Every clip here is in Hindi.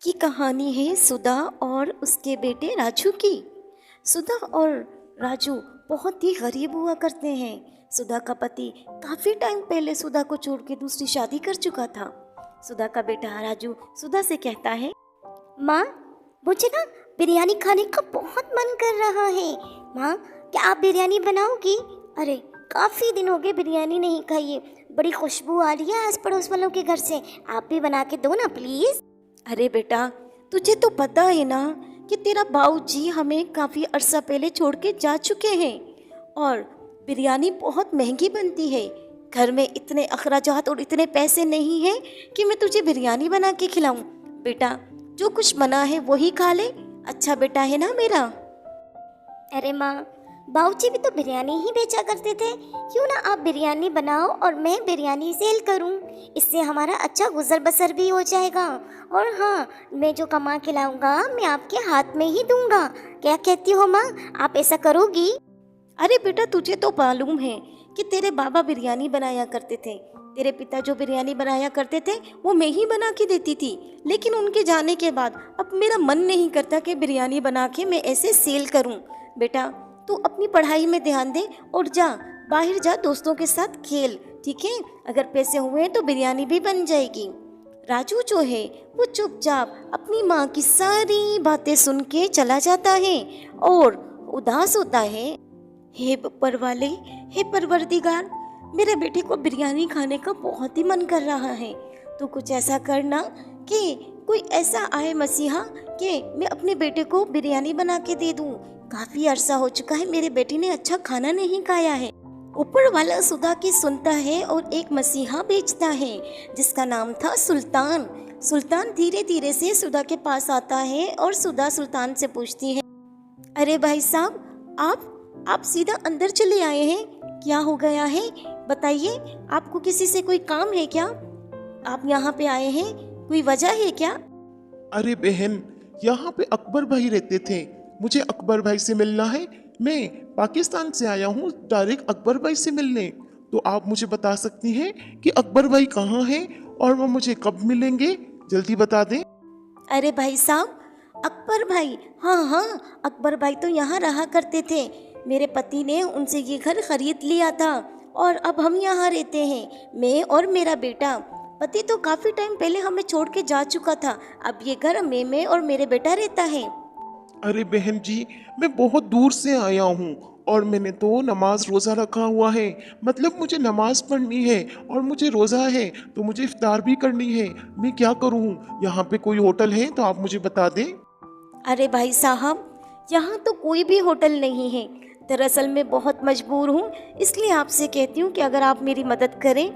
की कहानी है सुधा और उसके बेटे राजू की। सुधा और राजू बहुत ही गरीब हुआ करते हैं। सुधा का पति काफ़ी टाइम पहले सुधा को छोड़ के दूसरी शादी कर चुका था। सुधा का बेटा राजू सुधा से कहता है, माँ, मुझे ना बिरयानी खाने का बहुत मन कर रहा है। माँ, क्या आप बिरयानी बनाओगी? अरे काफ़ी दिन हो गए बिरयानी नहीं खाई है। बड़ी खुशबू आ रही है आस पड़ोस वालों के घर से। आप भी बना के दो ना प्लीज़। अरे बेटा, तुझे तो पता है ना कि तेरा बाबूजी हमें काफ़ी अरसा पहले छोड़ के जा चुके हैं और बिरयानी बहुत महंगी बनती है। घर में इतने अखराजात और इतने पैसे नहीं हैं कि मैं तुझे बिरयानी बना के खिलाऊं। बेटा, जो कुछ बना है वही खा ले। अच्छा बेटा है ना मेरा। अरे माँ, बाबूजी भी तो बिरयानी ही बेचा करते थे। क्यों ना आप बिरयानी बनाओ और मैं बिरयानी सेल करूं। इससे हमारा अच्छा गुजर बसर भी हो जाएगा। और हाँ, मैं जो कमा के लाऊंगा मैं आपके हाथ में ही दूंगा। क्या कहती हो माँ, आप ऐसा करोगी? अरे बेटा, तुझे तो मालूम है कि तेरे बाबा बिरयानी बनाया करते थे। तेरे पिता जो बिरयानी बनाया करते थे वो मैं ही बना के देती थी। लेकिन उनके जाने के बाद अब मेरा मन नहीं करता कि बिरयानी बना के मैं ऐसे सेल करूं। बेटा, तू अपनी पढ़ाई में ध्यान दे और जा, बाहर जा, दोस्तों के साथ खेल, ठीक है? अगर पैसे हुए तो बिरयानी भी बन जाएगी। राजू जो है वो चुपचाप अपनी माँ की सारी बातें सुन के चला जाता है और उदास होता है। हे ऊपर वाले, हे परवरदिगार, मेरे बेटे को बिरयानी खाने का बहुत ही मन कर रहा है। तो कुछ ऐसा करना कि कोई ऐसा आए मसीहा कि मैं अपने बेटे को बिरयानी बना के दे दूं। काफी अरसा हो चुका है मेरे बेटे ने अच्छा खाना नहीं खाया है। ऊपर वाला सुधा की सुनता है और एक मसीहा भेजता है जिसका नाम था सुल्तान। सुल्तान धीरे धीरे से सुधा के पास आता है और सुधा सुल्तान से पूछती है, अरे भाई साहब, आप सीधा अंदर चले आए हैं, क्या हो गया है? बताइए, आपको किसी से कोई काम है क्या? आप यहाँ पे आए हैं, कोई वजह है क्या? अरे बहन, यहाँ पे अकबर भाई रहते थे। मुझे अकबर भाई से मिलना है। मैं पाकिस्तान से आया हूँ डायरेक्ट अकबर भाई से मिलने। तो आप मुझे बता सकती हैं कि अकबर भाई कहाँ हैं और वो मुझे कब मिलेंगे? जल्दी बता दें। अरे भाई साहब, अकबर भाई, हाँ, अकबर भाई तो यहाँ रहा करते थे। मेरे पति ने उनसे ये घर खरीद लिया था और अब हम यहाँ रहते हैं, मैं और मेरा बेटा। पति तो काफ़ी टाइम पहले हमें छोड़ के जा चुका था। अब ये घर मैं और मेरे बेटा रहता है। अरे बहन जी, मैं बहुत दूर से आया हूँ और मैंने तो नमाज रोज़ा रखा हुआ है। मतलब मुझे नमाज पढ़नी है और मुझे रोज़ा है, तो मुझे इफ्तार भी करनी है। मैं क्या करूँ? यहाँ पे कोई होटल है तो आप मुझे बता दें। अरे भाई साहब, यहाँ तो कोई भी होटल नहीं है। दरअसल मैं बहुत मजबूर हूँ, इसलिए आपसे कहती हूँ कि अगर आप मेरी मदद करें।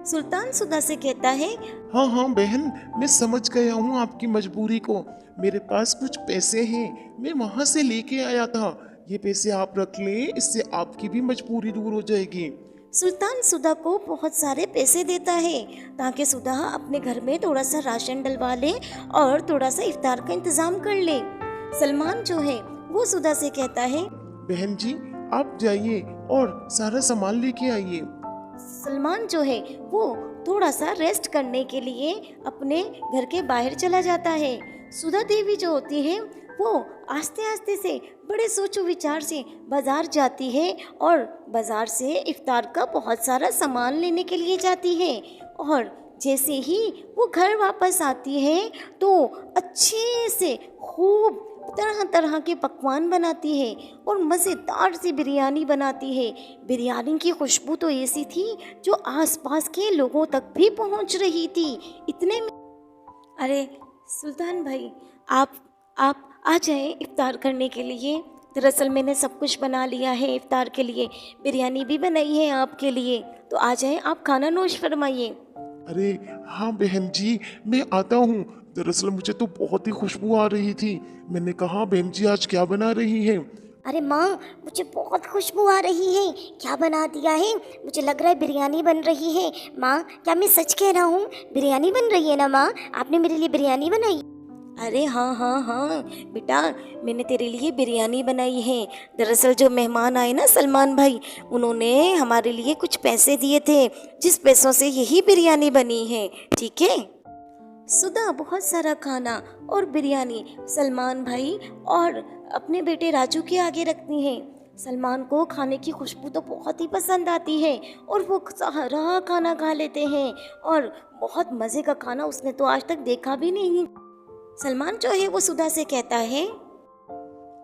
सुल्तान सुधा से कहता है, हाँ बहन, मैं समझ गया हूँ आपकी मजबूरी को। मेरे पास कुछ पैसे हैं, मैं वहाँ से लेके आया था। ये पैसे आप रख लें, इससे आपकी भी मजबूरी दूर हो जाएगी। सुल्तान सुधा को बहुत सारे पैसे देता है ताकि सुधा अपने घर में थोड़ा सा राशन डलवा ले और थोड़ा सा इफ्तार का इंतजाम कर ले। सलमान जो है वो सुधा से कहता है, बहन जी, आप जाइए और सारा सामान लेके आइए। सलमान जो है वो थोड़ा सा रेस्ट करने के लिए अपने घर के बाहर चला जाता है। सुधा देवी जो होती है वो आस्ते आस्ते से बड़े सोचो विचार से बाजार जाती है और बाजार से इफ्तार का बहुत सारा सामान लेने के लिए जाती है। और जैसे ही वो घर वापस आती है तो अच्छे से खूब तरह तरह के पकवान बनाती है और मज़ेदार सी बिरयानी बनाती है। बिरयानी की खुशबू तो ऐसी थी जो आसपास के लोगों तक भी पहुंच रही थी। इतने में, अरे सुल्तान भाई, आप आ जाएं इफ्तार करने के लिए। दरअसल मैंने सब कुछ बना लिया है इफ्तार के लिए, बिरयानी भी बनाई है आपके लिए। तो आ जाएं, आप खाना नोश फरमाइए। अरे हाँ बहन जी, मैं आता हूँ। दरअसल मुझे तो बहुत ही खुशबू आ रही थी। मैंने कहा, बहन जी आज क्या बना रही हैं? अरे माँ, मुझे बहुत खुशबू आ रही है। क्या बना दिया है? मुझे लग रहा है बिरयानी बन रही है। माँ, क्या मैं सच कह रहा हूँ? बिरयानी बन रही है ना माँ? आपने मेरे लिए बिरयानी बनाई? अरे हाँ बेटा, मैंने तेरे लिए बिरयानी बनाई है। दरअसल जो मेहमान आए ना, सलमान भाई, उन्होंने हमारे लिए कुछ पैसे दिए थे, जिस पैसों से यही बिरयानी बनी है, ठीक है? सुधा बहुत सारा खाना और बिरयानी सलमान भाई और अपने बेटे राजू के आगे रखती हैं। सलमान को खाने की खुशबू तो बहुत ही पसंद आती है और वो सारा खाना खा लेते हैं और बहुत मज़े का खाना उसने तो आज तक देखा भी नहीं। सलमान जो है वो सुधा से कहता है,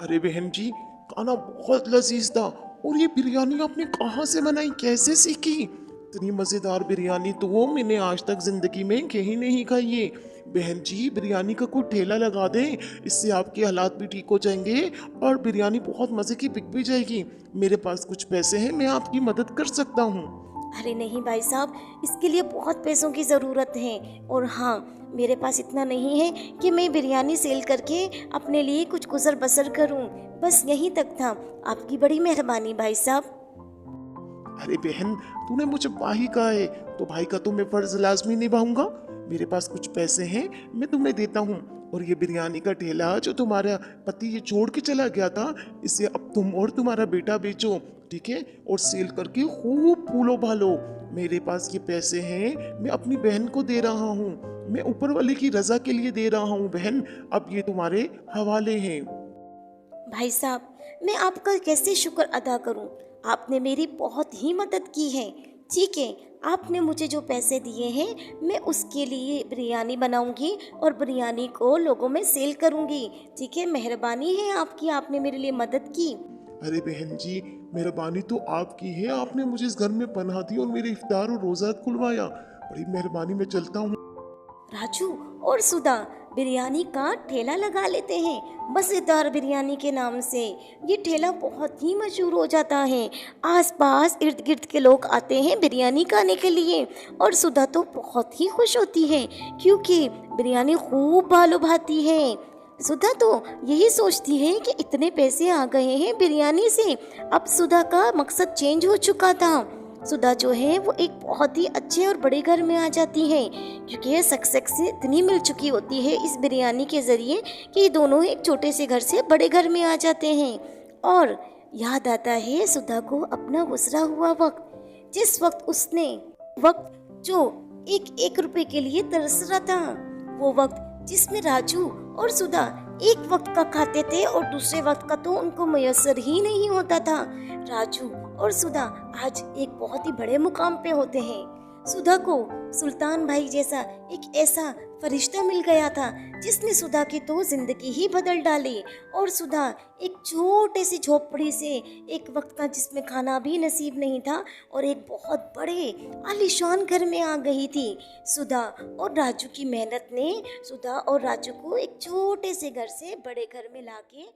अरे बहन जी, खाना बहुत लजीज था। और ये बिरयानी आपने कहाँ से बनाई, कैसे सीखी? इतनी मज़ेदार बिरयानी तो वो मैंने आज तक ज़िंदगी में कहीं नहीं खाई है। बहन जी, बिरयानी का कोई ठेला लगा दें, इससे आपके हालात भी ठीक हो जाएंगे और बिरयानी बहुत मज़े की बिक भी जाएगी। मेरे पास कुछ पैसे हैं, मैं आपकी मदद कर सकता हूँ। अरे नहीं भाई साहब, इसके लिए बहुत पैसों की ज़रूरत है और हाँ, मेरे पास इतना नहीं है कि मैं बिरयानी सेल करके अपने लिए कुछ गुजर बसर करूं। बस यहीं तक था। आपकी बड़ी मेहरबानी भाई साहब। अरे बहन, तूने मुझे भाई कहा है तो भाई का तो मैं फर्ज लाजमी निभाऊंगा। मेरे पास कुछ पैसे हैं, मैं तुम्हें देता हूँ। और ये बिरयानी का ठेला जो तुम्हारा पति ये छोड़ के चला गया था, इसे अब तुम और तुम्हारा बेटा बेचो, ठीक है? और सेल करके खूब फूलो भालो। मेरे पास ये पैसे हैं, मैं अपनी बहन को दे रहा हूँ। मैं ऊपर वाले की रजा के लिए दे रहा हूँ बहन। अब ये तुम्हारे हवाले हैं। भाई साहब, मैं आपका कैसे शुक्र अदा करूं? आपने मेरी बहुत ही मदद की है। ठीक है, आपने मुझे जो पैसे दिए हैं मैं उसके लिए बिरयानी बनाऊंगी और बिरयानी को लोगों में सेल करूंगी। ठीक है, मेहरबानी है आपकी, आपने मेरे लिए मदद की। अरे बहन जी, मेहरबानी तो आपकी है। आपने मुझे इस घर में पनाह दी और मेरे इफ्तार और रोज़ा खुलवाया। बड़ी मेहरबानी, मैं चलता हूँ। राजू और सुधा बिरयानी का ठेला लगा लेते हैं मज़ेदार बिरयानी के नाम से। ये ठेला बहुत ही मशहूर हो जाता है। आसपास इर्द गिर्द के लोग आते हैं बिरयानी खाने के लिए और सुधा तो बहुत ही खुश होती है क्योंकि बिरयानी खूब भालो भाती है। सुधा तो यही सोचती है कि इतने पैसे आ गए हैं बिरयानी से, अब सुधा का मकसद चेंज हो चुका था। सुधा जो है वो एक बहुत ही अच्छे और बड़े घर में आ जाती है क्योंकि ये सक्सेस से इतनी मिल चुकी होती है इस बिरयानी के ज़रिए कि ये दोनों एक छोटे से घर से बड़े घर में आ जाते हैं। और याद आता है सुधा को अपना गुजरा हुआ वक्त, जिस वक्त उसने वक्त जो एक एक रुपए के लिए तरस रहा था, वो वक्त जिसमें राजू और सुधा एक वक्त का खाते थे और दूसरे वक्त का तो उनको मयसर ही नहीं होता था। राजू और सुधा आज एक बहुत ही बड़े मुकाम पे होते हैं। सुधा को सुल्तान भाई जैसा एक ऐसा फरिश्ता मिल गया था जिसने सुधा की तो जिंदगी ही बदल डाली और सुधा एक छोटे सी झोपड़ी से एक वक्त का जिसमें खाना भी नसीब नहीं था और एक बहुत बड़े आलीशान घर में आ गई थी। सुधा और राजू की मेहनत ने सुधा और राजू को एक छोटे से घर से बड़े घर में लाके